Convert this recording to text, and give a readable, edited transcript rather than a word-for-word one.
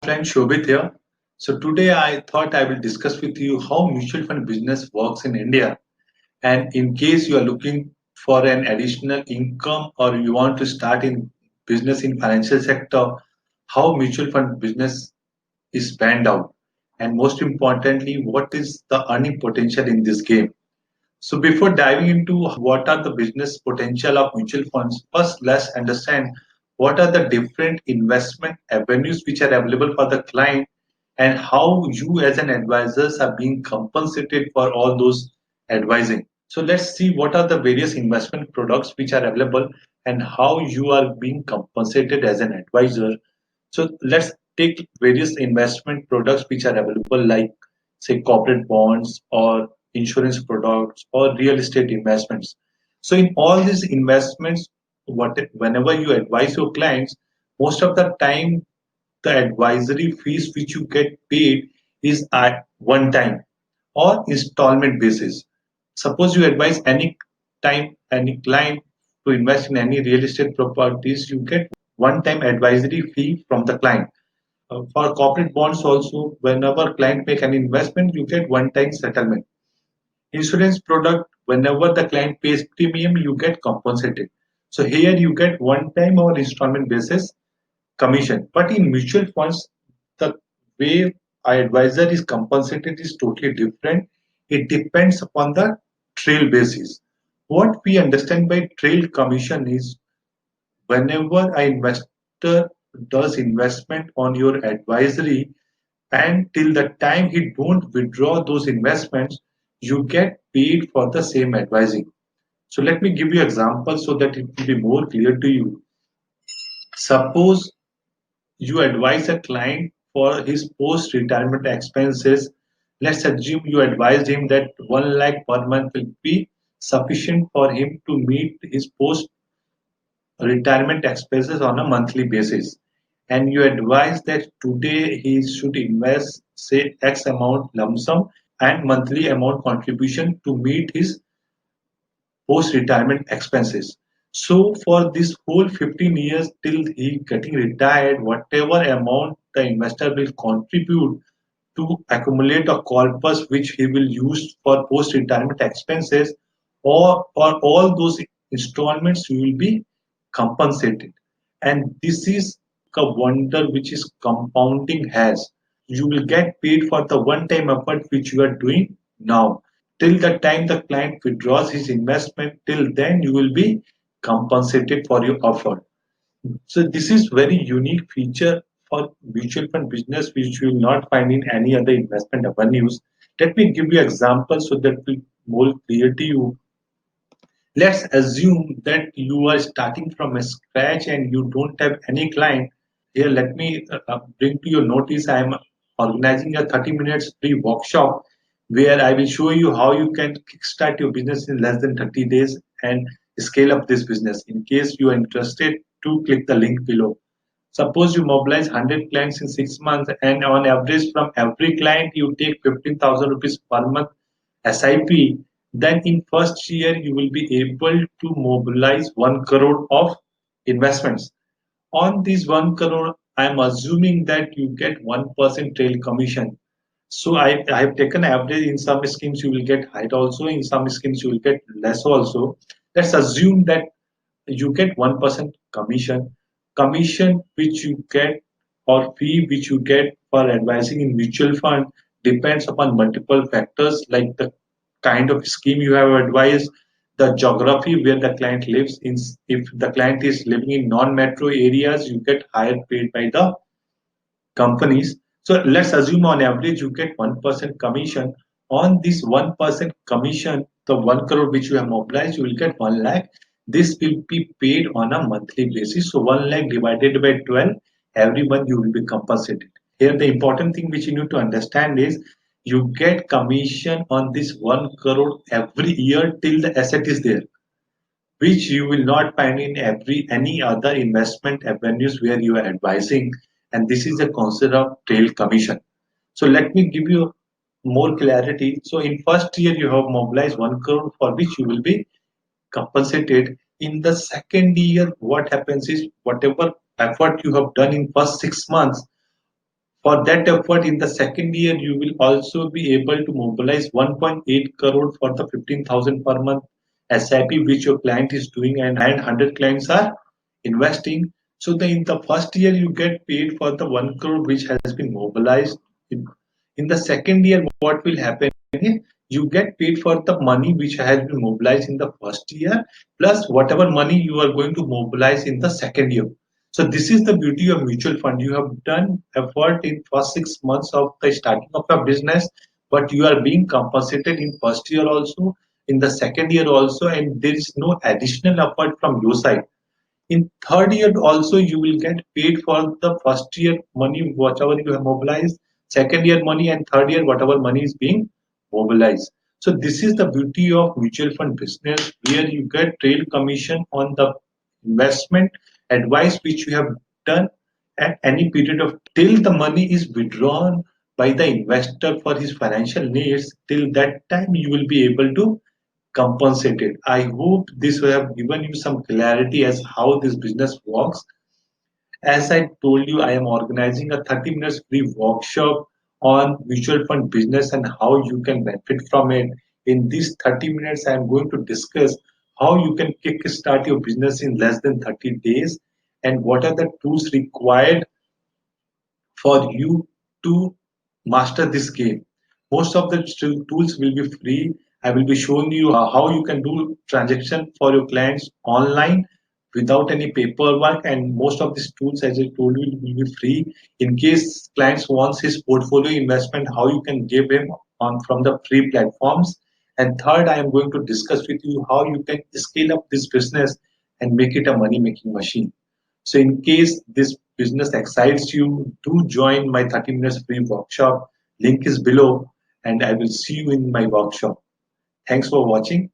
Friend Shobit here. So today I thought I will discuss with you how mutual fund business works in India. And in case you are looking for an additional income or you want to start in business in financial sector, how mutual fund business is panned out. And most importantly, what is the earning potential in this game? So before diving into what are the business potential of mutual funds, first let's understand what are the different investment avenues which are available for the client and how you as an advisors are being compensated for all those advising. So let's see what are the various investment products which are available and how you are being compensated as an advisor. So let's take various investment products which are available like say corporate bonds or insurance products or real estate investments. So in all these investments, whenever you advise your clients, most of the time the advisory fees which you get paid is at one time or installment basis. Suppose you advise any time any client to invest in any real estate properties, you get one time advisory fee from the client. For corporate bonds also, whenever client make an investment, you get one time settlement. Insurance product, whenever the client pays premium, you get compensated. So here you get one time or installment basis commission. But in mutual funds, the way our advisor is compensated is totally different. It depends upon the trail basis. What we understand by trail commission is whenever an investor does investment on your advisory and till the time he don't withdraw those investments, you get paid for the same advising. So let me give you example so that it will be more clear to you. Suppose you advise a client for his post-retirement expenses. Let's assume you advised him that 1 lakh per month will be sufficient for him to meet his post-retirement expenses on a monthly basis. And you advise that today he should invest, say, X amount lump sum and monthly amount contribution to meet his post-retirement expenses. So for this whole 15 years till he getting retired, whatever amount the investor will contribute to accumulate a corpus which he will use for post-retirement expenses or for all those installments you will be compensated. And this is a wonder which is compounding has. You will get paid for the one-time effort which you are doing now. Till the time the client withdraws his investment, till then you will be compensated for your effort. So this is very unique feature for mutual fund business which you will not find in any other investment avenues. Let me give you examples so that will more clear to you. Let's assume that you are starting from a scratch and you don't have any client. Here, let me bring to your notice I am organizing a 30 minutes free workshop where I will show you how you can kickstart your business in less than 30 days and scale up this business. In case you are interested, to click the link below. Suppose you mobilize 100 clients in 6 months and on average from every client you take 15,000 rupees per month SIP, then in first year you will be able to mobilize 1 crore of investments. On this 1 crore, I am assuming that you get 1% trail commission. So I have taken average. In some schemes you will get higher also, in some schemes you will get less also. Let's assume that you get 1% commission. Commission which you get or fee which you get for advising in mutual fund depends upon multiple factors like the kind of scheme you have advised, the geography where the client lives in. If the client is living in non-metro areas, you get higher paid by the companies. So let's assume on average you get 1% commission. On this 1% commission, the 1 crore which you have mobilized, you will get 1 lakh. This will be paid on a monthly basis. So 1 lakh divided by 12, every month you will be compensated. Here the important thing which you need to understand is you get commission on this 1 crore every year till the asset is there, which you will not find in every any other investment avenues where you are advising. And this is a concept of trail commission. So let me give you more clarity. So in first year you have mobilized 1 crore for which you will be compensated. In the second year what happens is whatever effort you have done in first 6 months, For that effort, in the second year, you will also be able to mobilize 1.8 crore for the 15,000 per month SIP which your client is doing, and 100 clients are investing. So in the first year, you get paid for the 1 crore which has been mobilized. In the second year, what will happen is you get paid for the money which has been mobilized in the first year, plus whatever money you are going to mobilize in the second year. So this is the beauty of mutual fund. You have done effort in first 6 months of the starting of your business, but you are being compensated in first year also, in the second year also, and there is no additional effort from your side. In third year also you will get paid for the first year money whatever you have mobilized, second year money, and third year whatever money is being mobilized. So this is the beauty of mutual fund business, where you get trail commission on the investment advice which you have done at any period of till the money is withdrawn by the investor for his financial needs. Till that time you will be able to compensated. I hope this will have given you some clarity as how this business works. As I told you, I am organizing a 30 minutes free workshop on mutual fund business and how you can benefit from it. In these 30 minutes, I am going to discuss how you can kickstart your business in less than 30 days and what are the tools required for you to master this game. Most of the tools will be free. I will be showing you how you can do transaction for your clients online without any paperwork, and most of these tools, as I told you, will be free. In case clients wants his portfolio investment, how you can give him on from the free platforms. And third, I am going to discuss with you how you can scale up this business and make it a money making machine. So in case this business excites you, do join my 30 minutes free workshop. Link is below, and I will see you in my workshop. Thanks for watching.